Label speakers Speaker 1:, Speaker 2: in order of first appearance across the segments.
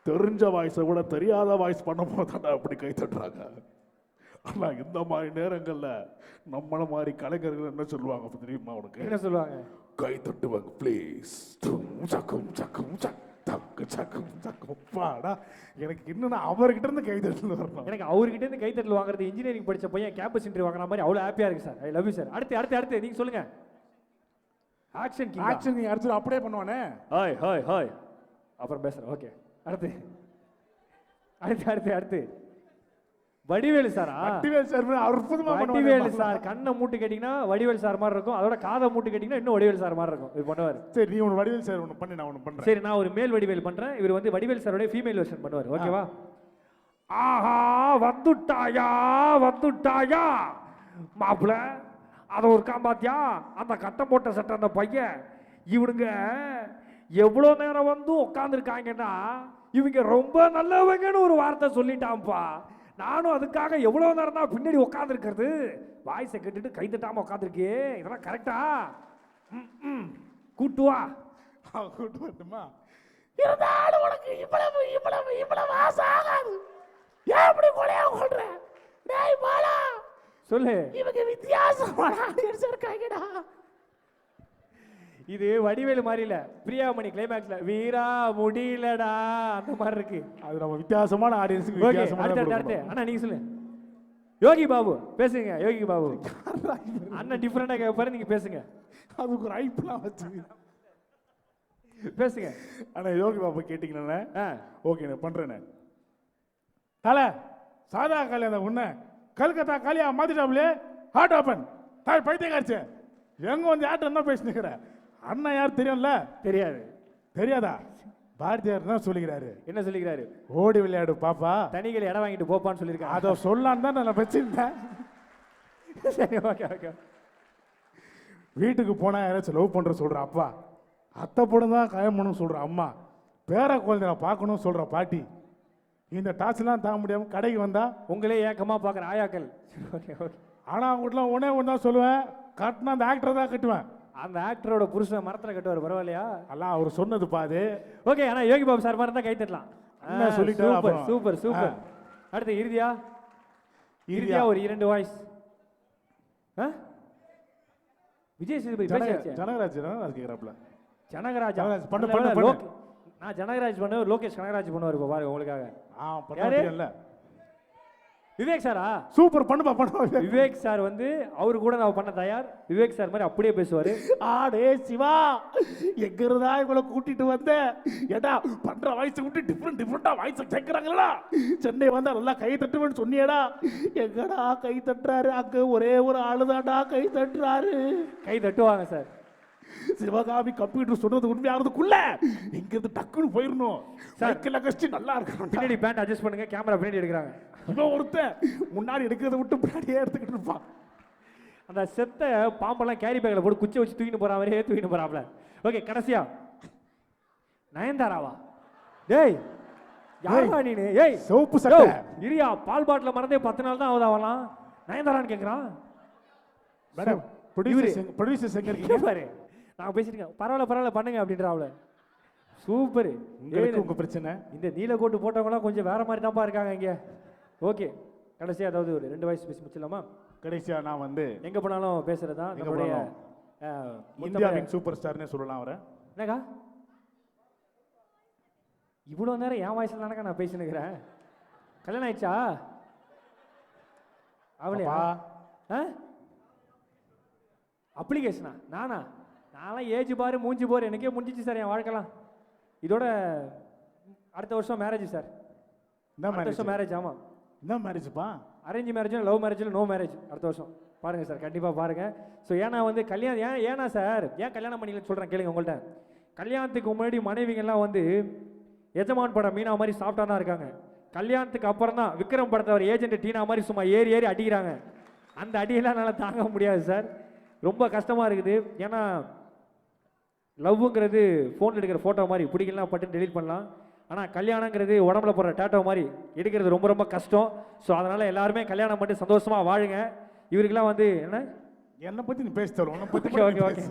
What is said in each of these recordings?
Speaker 1: தெரிஞ்ச வாய்ஸை விட தெரியாத வாய்ஸ் பண்ணும்போது தான் அப்படி கை தட்டுறாங்க. ஆனா இந்த மாதிரி நேரங்கள்ல நம்மள மாதிரி கலைஞர்கள் என்ன சொல்லுவாங்க தெரியுமா? உனக்கு
Speaker 2: என்ன சொல்லுவாங்க?
Speaker 1: கை தட்டுவாங்க. ப்ளீஸ் சக்கும் சக்கும் தக்கு சக்கும் சக்கும் பாடா. எனக்கு என்னன்னா அவர்கிட்ட இருந்து கை தட்டல் வரணும்.
Speaker 2: எனக்கு அவர்கிட்ட இருந்து கை தட்டல் வாங்குறது இன்ஜினியரிங் படிச்ச பையன் கேம்பஸ் இன்டர்வியூ வாங்குற மாதிரி அவ்வளோ ஹாப்பியா இருக்கு sir. I love you sir. அடுத்து நீங்க சொல்லுங்க. ஆக்ஷன்
Speaker 1: நீ அடுத்து அப்படியே பண்ணுவானே.
Speaker 2: ஹாய் அப்புறம் பேசுறேன். ஓகே, அடுத்து வடிவேலு சாரா?
Speaker 1: வடிவேலு சார் அற்புதமா பண்ணுவாரு.
Speaker 2: வடிவேலு சார் கண்ணை மூட்டு கேட்டீங்கன்னா வடிவேலு சார் மாதிரி இருக்கும். அதோட காதை மூட்டு கேட்டீங்கன்னா இன்னும் வடிவேலு சார் மாதிரி இருக்கும். இது பண்ணுவார்.
Speaker 1: சரி, நீ ஒரு வடிவேலு சார் ஒன்று பண்ணி நான் ஒன்று பண்றேன்.
Speaker 2: சரி, நான் ஒரு மேல் வடிவேல் பண்றேன். இவர் வந்து வடிவேலு சாரோட ஃபீமேல் வெர்ஷன் பண்ணுவார். ஓகேவா? ஆஹா வந்துட்டாயா மாப்பிள்ள, அதை ஒரு காம்பாத்தியா அந்த கட்டம் போட்ட சட்டை அந்த பையன். இவனுங்க எவ்வளோ நேரம் வந்து உட்காந்துருக்காங்கன்னா இவங்க ரொம்ப நல்லவங்கன்னு ஒரு வார்த்தை சொல்லிட்டான்ப்பா. நானும் அதுக்காக எவ்வளோ நேரம் தான் பின்னாடி உட்காந்துருக்கிறது. வாய்ஸை கேட்டுட்டு கை தட்டாமல் உட்காந்துருக்கே, இதெல்லாம் கரெக்டா? கூட்டு
Speaker 1: வரட்டுமா?
Speaker 3: இருந்தாலும் உனக்கு இவ்வளவு ஆசை ஆகாது. ஏன் இப்படி கொலையா கொள்ற? டேய் பாலா,
Speaker 2: சொல்லு.
Speaker 3: இவங்க வித்தியாசமான ஆடியன்ஸ் இருக்காங்கடா.
Speaker 2: இது வடிவேலு மாதிரி இல்ல, பிரியாமணி கிளைமேக்ஸ்ல வீரா முடியலடா அந்த மாதிரி இருக்கு.
Speaker 1: அது நம்ம வித்தியாசமான ஆடியன்ஸுக்கு
Speaker 2: அடுத்து அண்ணா நீங்க சொல்லு. யோகி பாபு பேசுங்க. யோகி பாபு அண்ணன் டிஃபரெண்டா கேட்பாரு, நீங்க பேசுங்க.
Speaker 1: அதுக்கு ஒரு ஐப்லாம் வச்சு
Speaker 2: பேசுங்க.
Speaker 1: அண்ணா யோகி பாபு கேட்டீங்களே? ஓகே, நான் பண்றேன். தலை சாதா காலியா அந்த உன்ன கல்கத்தா காலியா மாத்திட்டாப்லே ஹார்ட் ஓப்பன் தாய் பைத்தியக்காரச்சே எங்க வந்து யார்ட்ட என்ன பேசினுக்கிற? அண்ணா யார் தெரியும்ல? தெரியாதா? பாரதியார் தான் சொல்லிக்கிறாரு.
Speaker 2: என்ன சொல்லிக்கிறாரு?
Speaker 1: ஓடி விளையாடு பாப்பா,
Speaker 2: தனிகள் இடம் வாங்கிட்டு போப்பான்னு சொல்லியிருக்காரு.
Speaker 1: அதை சொல்லான்னு தான் நான் வச்சிருந்தேன்.
Speaker 2: சரி, ஓகே.
Speaker 1: வீட்டுக்கு போனா யாராச்சும் லவ் பண்ற சொல்ற அப்பா, அத்தை பொண்ணு தான் கல்யாணம் பண்ணணும் சொல்ற அம்மா, பேர குழந்தைய பார்க்கணும் சொல்ற பாட்டி, இந்த டாஸ்லாம் தாங்க முடியாம கடைக்கு வந்தா
Speaker 2: உங்களே ஏக்கமா பாக்குற ஆயாக்கள்.
Speaker 1: ஆனா அவங்ககிட்டலாம் ஒண்ணே தான் சொல்லுவேன், கட்டினா அந்த ஆக்டர் தான் கட்டுவேன்.
Speaker 2: அந்த ஆக்டரோட புருஷன் மரத்துல கட்டுவார், பரவாயில்லையா?
Speaker 1: எல்லாம் அவர் சொன்னது பாது.
Speaker 2: ஓகே, ஆனா யோகி பாபு சார் மாதிரி தான் கை தட்டலாம். சூப்பர். அடுத்து இறுதியா ஒரு 2 வாய்ஸ். விஜய் சேதுபதி
Speaker 1: ஜனகராஜ் கேக்குறாப்ல.
Speaker 2: ஜனகராஜ்
Speaker 1: பண்ணு.
Speaker 2: நான் ஜனகராஜ் பண்ணுவேன், லோகேஷ் கனகராஜ் பண்ணுவார். இப்போ பாருங்க உங்களுக்காக.
Speaker 1: பண்ணல
Speaker 2: விவேக் சாரா?
Speaker 1: சூப்பர், பண்ணுப்பா.
Speaker 2: விவேக் சார் வந்து அவரு கூட நான் பண்ண தயார். விவேக் சார் மாதிரி அப்படியே பேசுவாரு.
Speaker 1: ஆடே சிவா, எங்க இருந்தா இவளை கூட்டிட்டு வந்த? ஏடா பண்ற வாய்ஸ் விட்டு டிஃப்ரெண்டா வாய்ஸ் கேட்கறாங்களா? சென்னை வந்தா நல்லா கை தட்டுவேன்னு சொன்னியடா, எங்கடா கை தட்டுறாரு? அங்க ஒரே ஒரு ஆளுதாடா கை தட்டுறாரு.
Speaker 2: கை தட்டுவாங்க சார்.
Speaker 1: சிவகாமி கம்ப்யூட்டர் சொன்னது உண்மையாகிறதுக்குள்ள இங்க இருந்து டக்குன்னு போயிடணும். சைக்கிள் கஷ்டி நல்லா இருக்கு.
Speaker 2: பின்னாடி பேண்ட் அட்ஜஸ்ட் பண்ணுங்க, கேமரா பின்னாடி எடுக்கிறாங்க.
Speaker 1: இவன் ஒருத்தன் முன்னாடி எடுக்கிறத விட்டு பின்னாடியே எடுத்துக்கிட்டு இருப்பான்.
Speaker 2: அந்த செத்த பாம்பெல்லாம் கேரி பேக்கில் போட்டு குச்சி வச்சு தூக்கிட்டு போறாவரே தூக்கிட்டு போறாப்ல. ஓகே, கடைசியா நயன்தாராவா? டேய் யாரா நீனு? ஏய்
Speaker 1: சோப்பு சட்டை
Speaker 2: இரியா, பால் பாட்டில மறந்தே 10 நாள் தான் ஆகுதா வரலாம். நயன்தாரான்னு கேட்குறான்.
Speaker 1: மேடம் ப்ரொடியூசர் எங்க இருக்கீங்க
Speaker 2: பாரு, நான் பேசிருக்கேன். பரவாயில்ல பண்ணுங்க அப்படின்றாவுல. சூப்பர்.
Speaker 1: உங்க பிரச்சனை
Speaker 2: இந்த நீலக்கோட்டு போட்டவங்களாம் கொஞ்சம் வேற மாதிரி தான்ப்பா இருக்காங்க இங்க. ஓகே, கடைசியா அதாவது ஒரு 2 வாய்ஸ் பேசி முடிச்சிடலாமா?
Speaker 1: கடைசியா நான் வந்து
Speaker 2: எங்க போனாலும் பேசுறதா நம்மளுடைய
Speaker 1: இந்தியாவின் சூப்பர் ஸ்டார்னே சொல்லலாம் அவரை.
Speaker 2: என்னக்கா இவ்வளோ நேரம் என் வாய்ஸ்ல தானக்கா நான் பேசினுக்கிறேன். கல்யாணம் ஆயிடுச்சா அவளையா? அப்ளிகேஷனா? நான்லாம் ஏஜ் பாரு மூஞ்சி பாரு எனக்கே முடிஞ்சிச்சு சார் என் வாழ்க்கலாம். இதோட அடுத்த வருஷம் மேரேஜ் சார். அடுத்த வருஷம் மேரேஜ். ஆமாம்.
Speaker 1: என்ன மேரேஜ்ப்பா?
Speaker 2: அரேஞ்ச் மேரேஜும் லவ் மேரேஜில் நோ மேரேஜ் அடுத்த வருஷம். பாருங்கள் சார், கண்டிப்பாக பாருங்கள். ஸோ ஏன்னா வந்து கல்யாணம் ஏன்னா சார் கல்யாணம் பண்ணிக்கலன்னு சொல்கிறேன் கேளுங்க. உங்கள்கிட்ட கல்யாணத்துக்கு முன்னாடி மனைவிங்கெல்லாம் வந்து எஜமான் படம் மீனா மாதிரி சாப்பிட்டா தான் இருக்காங்க. கல்யாணத்துக்கு அப்புறம் தான் விக்ரம் படத்தை ஒரு ஏஜென்ட் டீனா மாதிரி சும்மா ஏறி அடிக்கிறாங்க. அந்த அடியெல்லாம் என்னால் தாங்க முடியாது சார், ரொம்ப கஷ்டமாக இருக்குது. ஏன்னா லவ்வுங்கிறது ஃபோனில் எடுக்கிற ஃபோட்டோ மாதிரி பிடிக்கலாம் பட்டு டெலிட் பண்ணலாம். ஆனால் கல்யாணங்கிறது உடம்புல போடுற டேட்டோ மாதிரி எடுக்கிறது ரொம்ப ரொம்ப கஷ்டம். ஸோ அதனால் எல்லாருமே கல்யாணம் பண்ணி சந்தோஷமாக வாழுங்க. இவருக்கெல்லாம் வந்து என்னை
Speaker 1: பற்றி நீ பேச தரும்.
Speaker 2: ஓகே.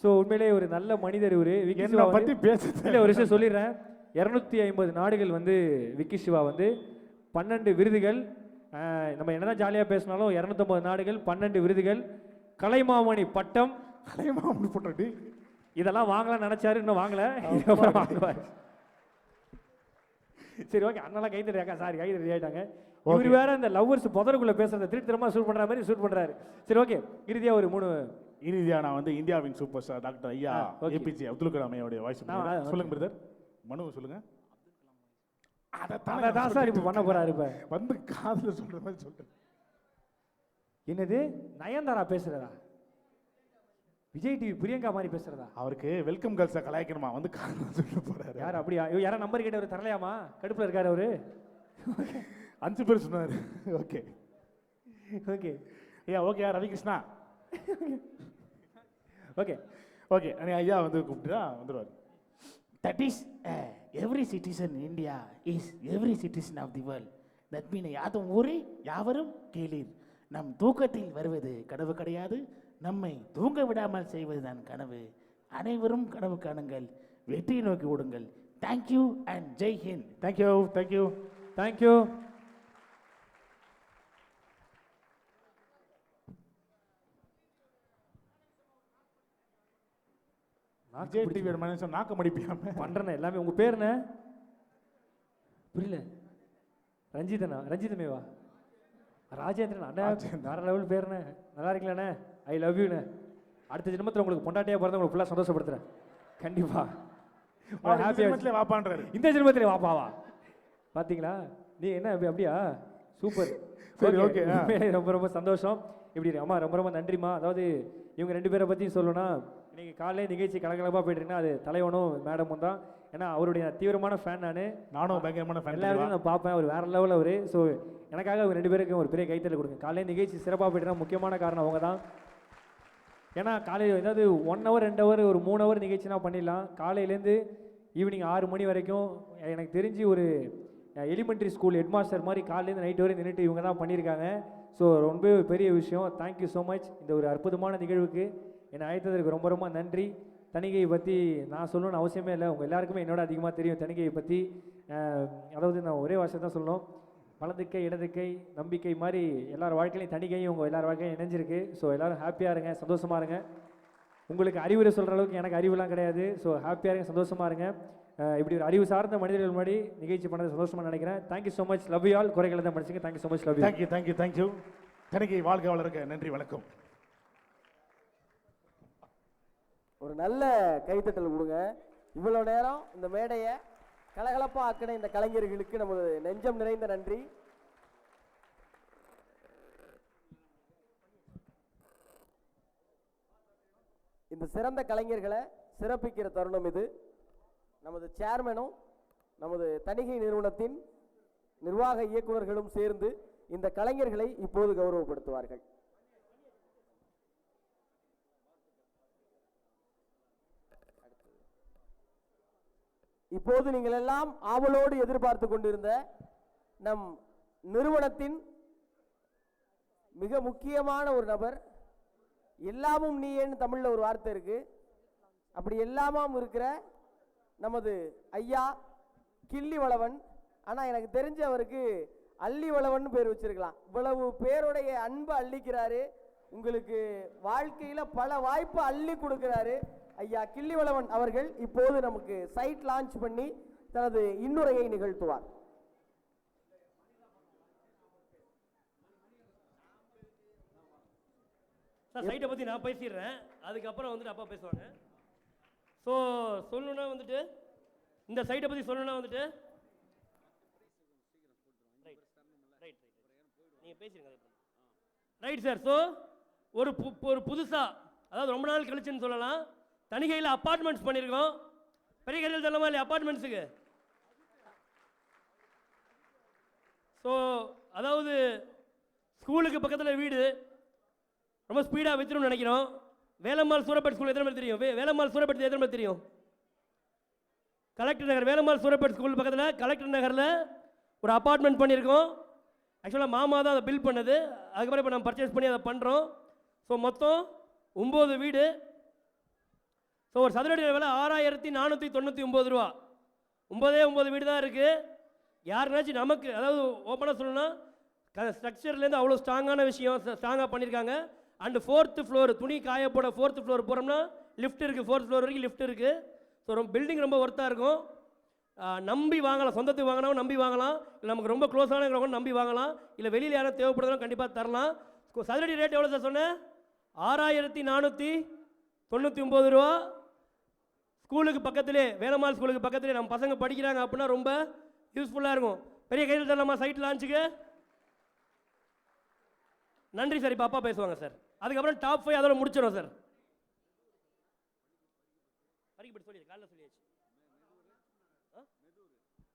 Speaker 2: ஸோ உண்மையிலே ஒரு நல்ல மனிதர் இவர் விக்கி
Speaker 1: என்னை
Speaker 2: சிவா
Speaker 1: பத்தி
Speaker 2: வந்து
Speaker 1: பேச
Speaker 2: இல்லை ஒரு விஷயம் சொல்லிடுறேன். 250 நாடுகள் வந்து விக்கி சிவா வந்து 12 விருதுகள். நம்ம என்னதான் ஜாலியாக பேசினாலும் 250 நாடுகள், 12 விருதுகள், கலைமாமணி பட்டம்.
Speaker 1: கலைமாமணி போட்டாடி
Speaker 2: இதெல்லாம் வாங்கலாம்னு நினைச்சாரு, இன்னும் வாங்கல. வாங்குவார். சரி ஓகே, அண்ணெல்லாம் கை தட்டியாக்கா, சாரி கை தட்டி ஆயிட்டாங்க. இவர் வேற இந்த லவ்வர்ஸ் புதருக்குள்ள பேசுறத திருத்தரமா ஷூட் பண்ற மாதிரி ஷூட் பண்றாரு. சரி ஓகே, இறுதியா ஒரு 3
Speaker 1: இறுதியா நான் வந்து இந்தியாவின் சூப்பர் ஸ்டார் டாக்டர் ஐயா
Speaker 2: okay.
Speaker 1: ஏபிஜே அப்துல் கலாம் ஐயாவுடைய வாய்ஸ் சொல்லுங்க பிரதர். மனு சொல்லுங்க.
Speaker 2: அதான் சார் இப்போ பண்ண போறாரு. இப்ப
Speaker 1: வந்து காதுல சொல்ற மாதிரி சொல்றேன்.
Speaker 2: என்னது நயன்தாரா பேசுறதா? விஜய் டிவி பிரியங்கா மாதிரி பேசுறதா?
Speaker 1: அவருக்கு வெல்கம் கேர்ள்ஸை கலாய்க்கணுமா, வந்து காதுல சொல்ல போறாரு.
Speaker 2: யார் அப்படியா? யாரா நம்பர் கேட்டவர் தரலையாமா? கடுப்புல இருக்காரு அவரு.
Speaker 1: 5 பேர் சொன்னாரு. ஓகே
Speaker 2: ஓகே
Speaker 1: ஐயா ஓகே ரவிகிருஷ்ணா
Speaker 2: ஓகே
Speaker 1: ஓகே ஐயா வந்து கூப்பிட்டுா வந்துடுவார்.
Speaker 3: That is, every citizen in India is every citizen of the world. That means யாதும் ஊரே யாவரும் கேளீர். நம் தூக்கத்தில் வருவது கனவு கிடையாது, நம்மை தூங்க விடாமல் செய்வதுதான் கனவு. அனைவரும் கனவு காணுங்கள், வெற்றியை நோக்கி ஓடுங்கள். Thank you and Jai Hind.
Speaker 1: Thank you thank you
Speaker 2: thank you.
Speaker 1: Vijay TV மனுஷன் நாக்க மடிப்பியாம
Speaker 2: பண்றேண்ணே எல்லாமே. உங்க பேர் என்ன? புரியல. ரஞ்சிதனா? ரஞ்சிதமேவா? ராஜேந்திரன் அண்ணா, வேற லெவல் பேருண்ணே. நல்லா இருக்கீங்களாண்ணே? I love யூண்ணே. அடுத்த ஜென்மத்தில் உங்களுக்கு பொண்டாட்டியா பிறந்த உங்களுக்கு ஃபுல்லாக சந்தோஷப்படுத்துறேன் கண்டிப்பா.
Speaker 1: ஹாப்பியா வாப்பான்றாரு.
Speaker 2: இந்த ஜென்மத்திலே வாப்பாவா? பாத்தீங்களா நீ என்ன அப்படியா? சூப்பர்.
Speaker 1: சரி ஓகே.
Speaker 2: ரொம்ப ரொம்ப சந்தோஷம். இப்படி அம்மா ரொம்ப ரொம்ப நன்றிம்மா. அதாவது இவங்க 2 பேரை பற்றியும் சொல்லணும்னா, இன்னைக்கு காலையில் நிகழ்ச்சி கலகலப்பாக போயிட்டுருக்குன்னா அது தலைவனும் மேடமும் தான். ஏன்னா அவருடைய தீவிரமான ஃபேன்
Speaker 1: நானும் பயங்கரமான ஃபேன்.
Speaker 2: எல்லாருமே நான் பார்ப்பேன். அவர் வேற லெவலில் அவர். ஸோ எனக்காக அவங்க 2 பேருக்கும் ஒரு பெரிய கைத்தறல் கொடுங்க. காலையில் நிகழ்ச்சி சிறப்பாக போயிட்டுனா முக்கியமான காரணம் அவங்க தான். ஏன்னா காலையில் ஏதாவது 1 hour 2 hour ஒரு 3 hour நிகழ்ச்சினா பண்ணிடலாம். காலையிலேருந்து ஈவினிங் 6 மணி வரைக்கும் எனக்கு தெரிஞ்சு ஒரு எலிமெண்ட்ரி ஸ்கூல் ஹெட்மாஸ்டர் மாதிரி காலையிலேருந்து நைட் வரையும் நின்றுட்டு இவங்க தான் பண்ணியிருக்காங்க. ஸோ ரொம்ப பெரிய விஷயம். Thank you so much. இந்த ஒரு அற்புதமான நிகழ்வுக்கு என்னை அழைத்ததற்கு ரொம்ப ரொம்ப நன்றி. தணிகையை பற்றி நான் சொல்லணும்னு அவசியமே இல்லை. உங்கள் எல்லாருக்குமே என்னோட அதிகமாக தெரியும் தணிகையை பற்றி. அதாவது நான் ஒரே வார்த்தை தான் சொல்லணும், வலதுக்கை இடதுக்கை நம்பிக்கை மாதிரி எல்லார் வாழ்க்கையிலையும் தணிகையும் உங்கள் எல்லார் வாழ்க்கையும் இணைஞ்சிருக்கு. ஸோ எல்லோரும் ஹாப்பியாக இருங்க, சந்தோஷமாக இருங்க. உங்களுக்கு அறிவுரை சொல்கிற அளவுக்கு எனக்கு அறிவுலாம் கிடையாது. ஸோ ஹாப்பியாக இருங்க, சந்தோஷமாக இருங்க. இப்படி ஒரு அறிவு சார்ந்த மனிதர்கள் முன்னாடி நிகழ்ச்சி பண்ணது சந்தோஷமாக நினைக்கிறேன். Thank you so much. Love you all. குறைகளை தான் படிச்சுங்க. Thank you so much. Love you.
Speaker 1: Thank you thank you thank you. Thanigai வாழ்க வளர்க்க. நன்றி, வணக்கம்.
Speaker 4: ஒரு நல்ல கைத்தட்டல் கொடுங்க. இவ்வளோ நேரம் இந்த மேடையை கலகலப்பாக ஆக்கின இந்த கலைஞர்களுக்கு நமது நெஞ்சம் நிறைந்த நன்றி. இந்த சிறந்த கலைஞர்களை சிறப்பிக்கிற தருணம் இது. நமது சேர்மனும் நமது தணிகை நிறுவனத்தின் நிர்வாக இயக்குநர்களும் சேர்ந்து இந்த கலைஞர்களை இப்போது கௌரவப்படுத்துவார்கள். இப்போது நீங்கள் எல்லாம் ஆவலோடு எதிர்பார்த்து கொண்டிருந்த நம் நிறுவனத்தின் மிக முக்கியமான ஒரு நபர், எல்லாமும் நீயேன்னு தமிழ்ல ஒரு வார்த்தை இருக்கு, அப்படி எல்லாமும் இருக்கிற நமது ஐயா கிள்ளி வளவன். ஆனா எனக்கு தெரிஞ்ச அவருக்கு அள்ளி வளவன் பேர் வச்சிருக்கலாம். இவ்வளவு பேருடைய அன்பு அள்ளிக்கிறாரு, உங்களுக்கு வாழ்க்கையில பல வாய்ப்பு அள்ளி கொடுக்கிறாரு. ஐயா கிள்ளிவளவன் அவர்கள் இப்போது நமக்கு சைட் லான்ச் பண்ணி தனது இன்னுரையை நிகழ்த்துவார்.
Speaker 5: சைட்டை பற்றி நான் பேசிடுறேன், அதுக்கப்புறம் வந்துட்டு அப்பா பேசுவாங்க. ஸோ சொல்லணுன்னா வந்துட்டு இந்த சைட்டை பற்றி சொல்லணுன்னா வந்துட்டு நீங்கள் பேசிடுங்க. Right sir. ஸோ ஒரு புதுசாக, அதாவது ரொம்ப நாள் கழிச்சுன்னு சொல்லலாம், தணிகையில் அப்பார்ட்மெண்ட்ஸ் பண்ணியிருக்கோம். பெரிய கடையில் சொல்லமா இல்லையா அப்பார்ட்மெண்ட்ஸுக்கு? ஸோ அதாவது ஸ்கூலுக்கு பக்கத்தில் வீடு, ரொம்ப ஸ்பீடாக வச்சிரும்னு நினைக்கிறோம். வேலம்மாள் சூரப்பேட் ஸ்கூல் எத்தனை பேர் தெரியும்? வேலம்மாள் சூரப்பேட் எத்தனை பேர் தெரியும்? கலெக்டர் நகர், வேலம்மாள் சூரப்பேட் ஸ்கூல் பக்கத்தில் கலெக்டர் நகரில் ஒரு அப்பார்ட்மெண்ட் பண்ணியிருக்கோம். ஆக்சுவலாக மாமா தான் அதை பில் பண்ணது, அதுக்கப்புறம் இப்போ நம்ம பர்ச்சேஸ் பண்ணி அதை பண்ணுறோம். ஸோ மொத்தம் 9 வீடு, ஸோ ஒரு சதுர அடி விலை 6499 ரூபா. 9 வீடு தான் இருக்குது. யாருனாச்சும் நமக்கு அதாவது ஓப்பனாக சொல்லணும்னா ஸ்ட்ரக்சர்லேருந்து அவ்வளோ ஸ்ட்ராங்கான விஷயம் ஸ்ட்ராங்காக பண்ணியிருக்காங்க. அண்டு 4th ஃப்ளோர் துணி காயப்போட 4th ஃப்ளோர் போகிறோம்னா லிஃப்ட் இருக்குது. 4th ஃப்ளோர் வரைக்கும் லிஃப்ட் இருக்குது. ஸோ பில்டிங் ரொம்ப ஒர்த்தாக இருக்கும். நம்பி வாங்கலாம். சொந்தத்துக்கு வாங்கினாவும் நம்பி வாங்கலாம். இல்லை நமக்கு ரொம்ப க்ளோஸான நம்பி வாங்கலாம். இல்லை வெளியில் யாரும் தேவைப்படுறதும் கண்டிப்பாக தரலாம். சதுரடி ரேட் எவ்வளோ சார் சொன்னேன்? 6499 ரூபா. ஸ்கூலுக்கு பக்கத்திலே, வேலம்மாள் ஸ்கூலுக்கு பக்கத்திலே நம்ம பசங்க படிக்கிறாங்க அப்படின்னா ரொம்ப யூஸ்ஃபுல்லாக இருக்கும். பெரிய கையில் தரலாமா சைட் லான்ச்சுக்கு? நன்றி சார். இப்போ அப்பா பேசுவாங்க சார். அதுக்கப்புறம் டாப் 5 அதோட முடிச்சிடும் சார்.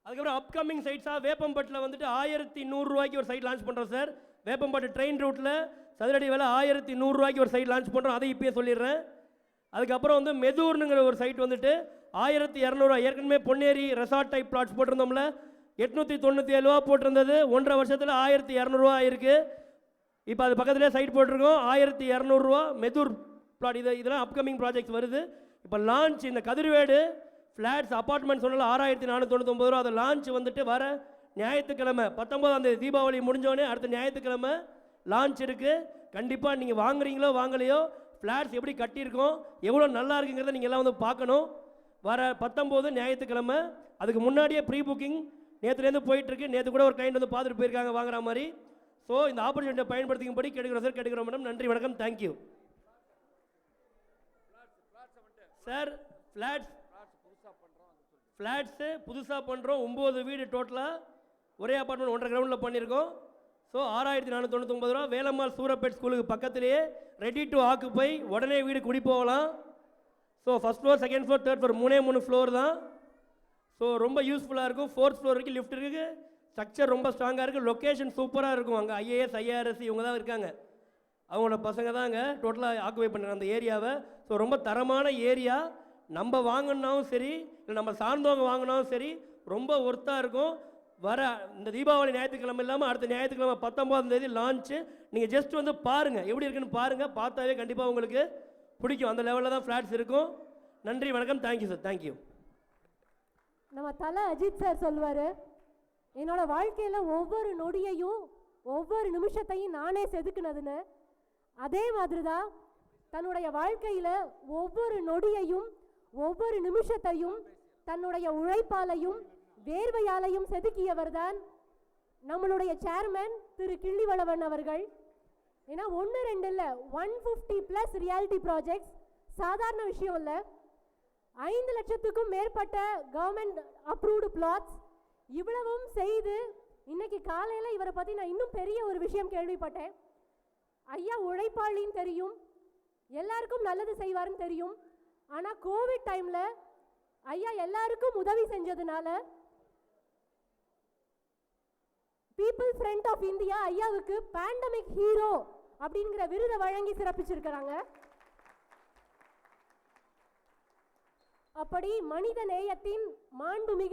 Speaker 5: அதுக்கப்புறம் அப்கமிங் சைட்ஸாக வேப்பம்பட்டில் வந்துட்டு 1100 ரூபாய்க்கு ஒரு சைட் லான்ச் பண்ணுறோம் சார். வேப்பம்பட்டு ட்ரெயின் ரூட்டில் சதுரடி விலை 1100 ரூபாய்க்கு ஒரு சைட் லான்ச் பண்ணுறோம். அதை இப்போயே சொல்லிடுறேன். அதுக்கப்புறம் வந்து மெதூர்னுங்கிற ஒரு சைட் வந்துட்டு 1200 ஏற்கனவே பொன்னேரி ரெசார்ட் டைப் பிளாட்ஸ் போட்டிருந்தோம்ல, 897 ரூபா போட்டிருந்தது. 1.5 வருஷத்தில் 1200 ரூபா இருக்குது. இப்போ அது பக்கத்துலேயே சைட் போட்டிருக்கோம். 1200 ரூபா மெதூர் பிளாட். இதெல்லாம் அப்கமிங் ப்ராஜெக்ட்ஸ் வருது. இப்போ லான்ச் இந்த கதிர்வேடு ஃப்ளாட்ஸ் அப்பார்ட்மெண்ட் சொன்னால 6499 ரூபா. அது லான்ச் வந்துட்டு வர ஞாயிற்றுக்கிழமை 19ஆம் தேதி தீபாவளி முடிஞ்சோடனே அடுத்த ஞாயிற்றுக்கிழமை லான்ச் இருக்குது. கண்டிப்பாக நீங்கள் வாங்குறீங்களோ வாங்கலையோ ஃப்ளாட்ஸ் எப்படி கட்டியிருக்கோம், எவ்வளோ நல்லா இருக்குங்கிறத நீங்கள் எல்லாம் வந்து பார்க்கணும். வர 19 ஞாயிற்றுக்கிழமை. அதுக்கு முன்னாடியே ப்ரீ புக்கிங் நேற்றுலேருந்து போயிட்டுருக்கு. நேற்று கூட ஒரு கிளைண்ட் வந்து பார்த்துட்டு போயிருக்காங்க வாங்குற மாதிரி. ஸோ இந்த ஆப்பர்ச்சுனிட்டியை பயன்படுத்திக்கும்படி கேட்குறோம் சார். கேட்குறோம் மேடம். நன்றி, வணக்கம், தேங்க்யூ சார். ஃப்ளாட்ஸு புதுசாக பண்ணுறோம். 9 வீடு டோட்டலாக ஒரே அப்பார்ட்மெண்ட் 1.5 கிரவுண்டில் பண்ணியிருக்கோம். ஸோ 6499 ரூபா. வேலம்மாள் சூரப்பேட் ஸ்கூலுக்கு பக்கத்துலேயே ரெடி டு ஆக்குப்பை. உடனே வீடு குடி போகலாம். So first floor, second floor, third floor 3 floor தான். ஸோ ரொம்ப யூஸ்ஃபுல்லாக இருக்கும். 4th ஃப்ளோர் வரைக்கும் லிஃப்ட் இருக்குது. ஸ்ட்ரக்சர் ரொம்ப ஸ்ட்ராங்காக இருக்குது. லொக்கேஷன் சூப்பராக இருக்கும். அங்கே IAS IRS இவங்க தான் இருக்காங்க. அவங்களோட பசங்க தான் அங்கே டோட்டலாக ஆக்குபை பண்ணுறாங்க அந்த ஏரியாவை. ஸோ ரொம்ப தரமான ஏரியா. நம்ம வாங்கினாலும் சரி, இல்லை நம்ம சார்ந்தவங்க வாங்கினாலும் சரி, ரொம்ப ஒர்த்தாக இருக்கும். வர இந்த தீபாவளி ஞாயிற்றுக்கிழமை இல்லாமல் அடுத்த ஞாயிற்றுக்கிழமை 19ஆம் தேதி லான்ச்சு. நீங்கள் ஜஸ்ட் வந்து பாருங்கள், எப்படி இருக்குன்னு பாருங்கள். பார்த்தாவே கண்டிப்பாக உங்களுக்கு பிடிக்கும். அந்த லெவலில் தான் ஃப்ளாட்ஸ் இருக்கும். நன்றி, வணக்கம், தேங்க்யூ சார். தேங்க்யூ.
Speaker 6: நம்ம தலை அஜித் சார் சொல்லுவார், என்னோட வாழ்க்கையில் ஒவ்வொரு நொடியையும் ஒவ்வொரு நிமிஷத்தையும் நானே செதுக்குனதுன்னு. அதே மாதிரி தான் தன்னுடைய வாழ்க்கையில் ஒவ்வொரு நொடியையும் ஒவ்வொரு நிமிஷத்தையும் தன்னுடைய உழைப்பாலையும் வேர்வையாலையும் செதுக்கியவர் தான் நம்மளுடைய சேர்மன் திரு கிள்ளிவளவன் அவர்கள். ஏன்னா 1-2 இல்லை, 150+ ரியாலிட்டி ப்ராஜெக்ட்ஸ் சாதாரண விஷயம் இல்லை. 5 லட்சத்துக்கும் மேற்பட்ட கவர்மெண்ட் அப்ரூவ்டு பிளாட்ஸ் இவ்வளவும் செய்து இன்னைக்கு காலையில் இவரை பற்றி நான் இன்னும் பெரிய ஒரு விஷயம் கேள்விப்பட்டேன். ஐயா உழைப்பாளின்னு தெரியும், எல்லாருக்கும் நல்லது செய்வாருன்னு தெரியும். ஆனால் கோவிட் டைமில் ஐயா எல்லாருக்கும் உதவி செஞ்சதுனால பீப்புள் ஃப்ரண்ட் ஆஃப் இந்தியா ஐயாவுக்கு பேண்டமிக் ஹீரோ அப்படிங்கிற விருதை வழங்கி சிறப்பிச்சிருக்கிறாங்க. அப்படி மனித நேயத்தின் மாண்புமிகு